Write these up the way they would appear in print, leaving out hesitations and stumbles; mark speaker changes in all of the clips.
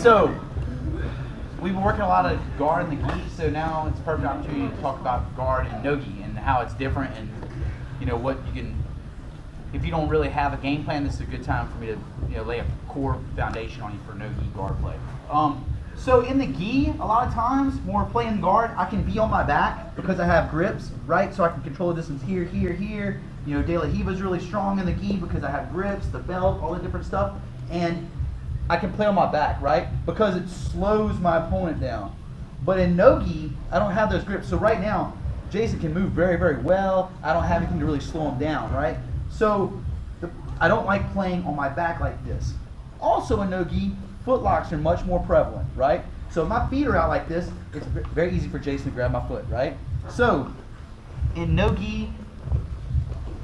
Speaker 1: So we've been working a lot of guard in the gi, so now it's a perfect opportunity to talk about guard and no-gi and how it's different, and you know what you can. If you don't really have a game plan, this is a good time for me to lay a core foundation on you for no-gi guard play. So in the gi, a lot of times when we're playing guard, I can be on my back because I have grips, right? So I can control the distance here, here, here. You know, De La Riva is really strong in the gi because I have grips, the belt, all the different stuff, and I can play on my back, right? Because it slows my opponent down. But in no-gi, I don't have those grips. So right now, Jason can move very, very well. I don't have anything to really slow him down, right? So I don't like playing on my back like this. Also in no-gi, foot locks are much more prevalent, right? So if my feet are out like this, it's very easy for Jason to grab my foot, right? So in no-gi,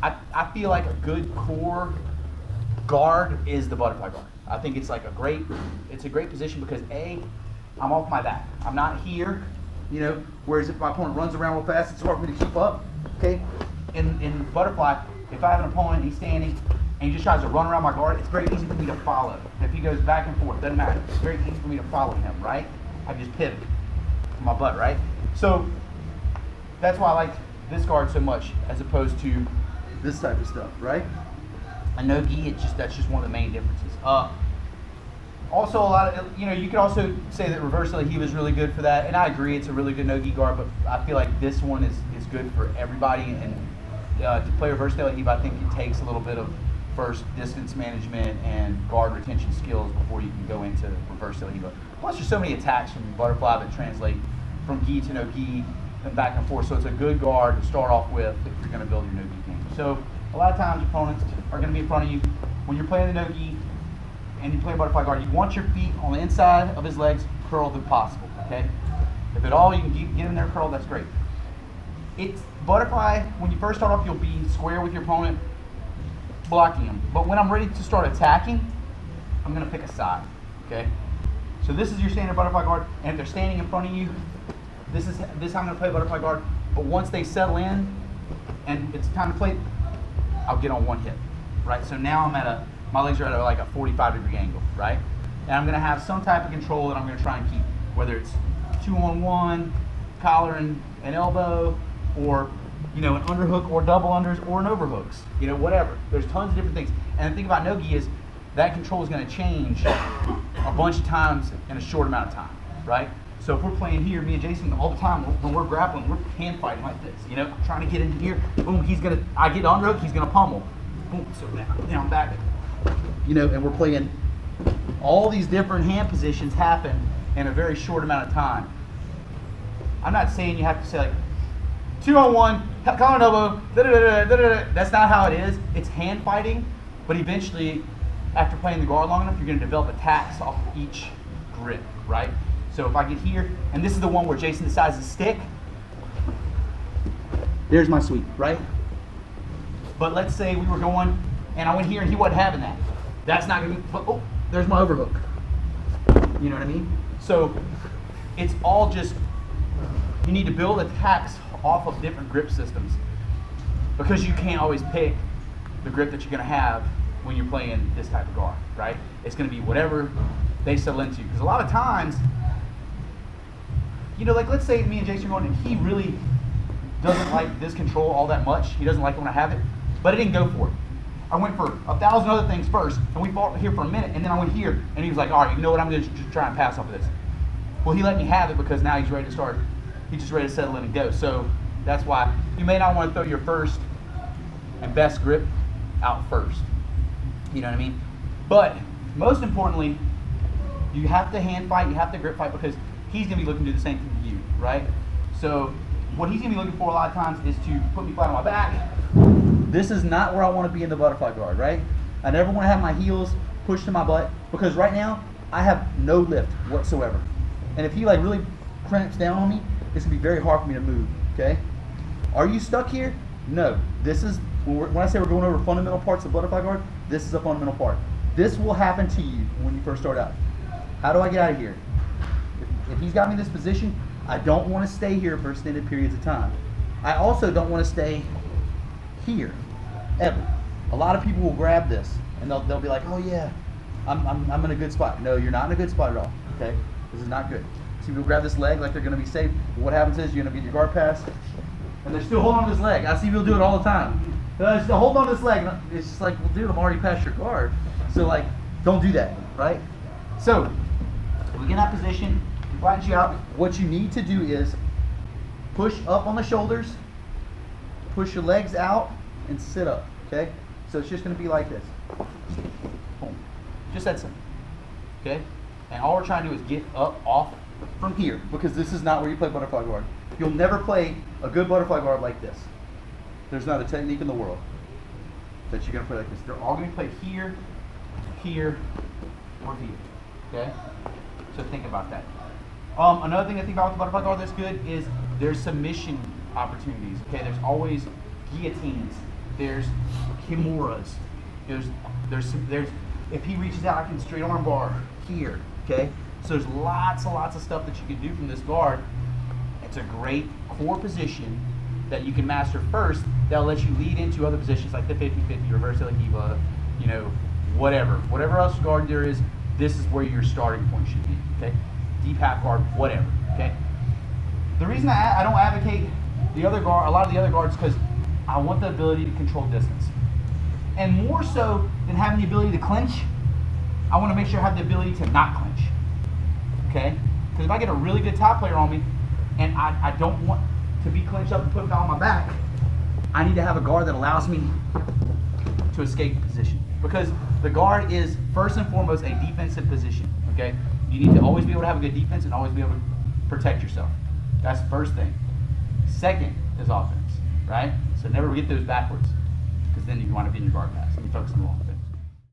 Speaker 1: I feel like a good core guard is the butterfly guard. I think it's like a great position because A, I'm off my back. I'm not here, whereas if my opponent runs around real fast, it's hard for me to keep up, okay? In butterfly, if I have an opponent, he's standing, and he just tries to run around my guard, it's very easy for me to follow. If he goes back and forth, doesn't matter. It's very easy for me to follow him, right? I just pivot with my butt, right? So that's why I like this guard so much as opposed to this type of stuff, right? A no-gi, that's just one of the main differences. Also, a lot of, you could also say that reverse De La Riva is really good for that, and I agree, it's a really good no-gi guard, but I feel like this one is good for everybody, and to play reverse De La Riva, I think it takes a little bit of first distance management and guard retention skills before you can go into reverse De La Riva. Plus, there's so many attacks from butterfly that translate from gi to no-gi and back and forth, so it's a good guard to start off with if you're going to build your no-gi game. So a lot of times opponents are going to be in front of you. When you're playing the no-gi and you play butterfly guard, you want your feet on the inside of his legs curled if possible, okay? If at all you can get him there curled, that's great. It's butterfly, when you first start off, you'll be square with your opponent, blocking him. But when I'm ready to start attacking, I'm going to pick a side, okay? So this is your standard butterfly guard, and if they're standing in front of you, this is how I'm going to play butterfly guard. But once they settle in and it's time to play, I'll get on one hip, right? So now my legs are at like a 45-degree angle, right? And I'm going to have some type of control that I'm going to try and keep, whether it's 2-on-1, collar and elbow, or an underhook or double unders or an overhooks, whatever. There's tons of different things. And the thing about no-gi is that control is going to change a bunch of times in a short amount of time, right? So if we're playing here, me and Jason, all the time, when we're grappling, we're hand fighting like this, trying to get in here, boom, I get underhook, he's going to pummel. Boom, so now I'm back. And we're playing, all these different hand positions happen in a very short amount of time. I'm not saying you have to say like, 2-on-1, collar and elbow, that's not how it is. It's hand fighting, but eventually, after playing the guard long enough, you're going to develop attacks off of each grip, right? So if I get here, and this is the one where Jason decides to stick, there's my sweep, right? But let's say we were going, and I went here and he wasn't having that. That's not going to be, oh, there's my overhook. You know what I mean? So it's all just, you need to build attacks off of different grip systems because you can't always pick the grip that you're going to have when you're playing this type of guard, right? It's going to be whatever they settle into. Because a lot of times, like let's say me and Jason are going, and he really doesn't like this control all that much. He doesn't like it when I have it, but I didn't go for it. I went for 1,000 other things first, and we fought here for a minute, and then I went here, and he was like, all right, you know what, I'm going to just try and pass off of this. Well, he let me have it because now he's ready to start. He's just ready to settle in and go. So that's why you may not want to throw your first and best grip out first. You know what I mean? But most importantly, you have to hand fight, you have to grip fight because he's going to be looking to do the same thing to you, right? So what he's going to be looking for a lot of times is to put me flat on my back. This is not where I want to be in the butterfly guard, right? I never want to have my heels pushed to my butt because right now I have no lift whatsoever. And if he really cramps down on me, it's going to be very hard for me to move, okay? Are you stuck here? No. This is, when I say we're going over fundamental parts of butterfly guard, this is a fundamental part. This will happen to you when you first start out. How do I get out of here? If he's got me in this position, I don't want to stay here for extended periods of time. I also don't want to stay here, ever. A lot of people will grab this, and they'll be like, oh yeah, I'm in a good spot. No, you're not in a good spot at all. Okay, this is not good. See people grab this leg like they're going to be safe. But what happens is you're going to get your guard pass, and they're still holding on to this leg. I see people do it all the time. They're still holding on to this leg. It's just like, well, dude, I'm already past your guard. So like, don't do that, right? So we get in that position, flatten you out. What you need to do is push up on the shoulders, push your legs out, and sit up. Okay? So it's just going to be like this. Boom. Just that simple. Okay? And all we're trying to do is get up off from here, because this is not where you play butterfly guard. You'll never play a good butterfly guard like this. There's not a technique in the world that you're going to play like this. They're all going to be played here, here, or here. Okay? So think about that. Another thing I think about with the butterfly guard that's good is there's submission opportunities. Okay? There's always guillotines. There's kimuras. There's if he reaches out, I can straight arm bar here. Okay? So there's lots and lots of stuff that you can do from this guard. It's a great core position that you can master first that'll let you lead into other positions like the 50-50, reverse Elahiva, you know, whatever else guard there is. This is where your starting point should be. Okay, deep half guard, whatever. Okay. The reason I don't advocate a lot of the other guards, because I want the ability to control distance, and more so than having the ability to clinch, I want to make sure I have the ability to not clinch. Okay, because if I get a really good top player on me, and I don't want to be clinched up and put down on my back, I need to have a guard that allows me to escape position. Because the guard is first and foremost a defensive position. Okay, you need to always be able to have a good defense and always be able to protect yourself. That's the first thing. Second is offense, right? So never get those backwards, because then you want to be in your guard pass and you focus on the ball.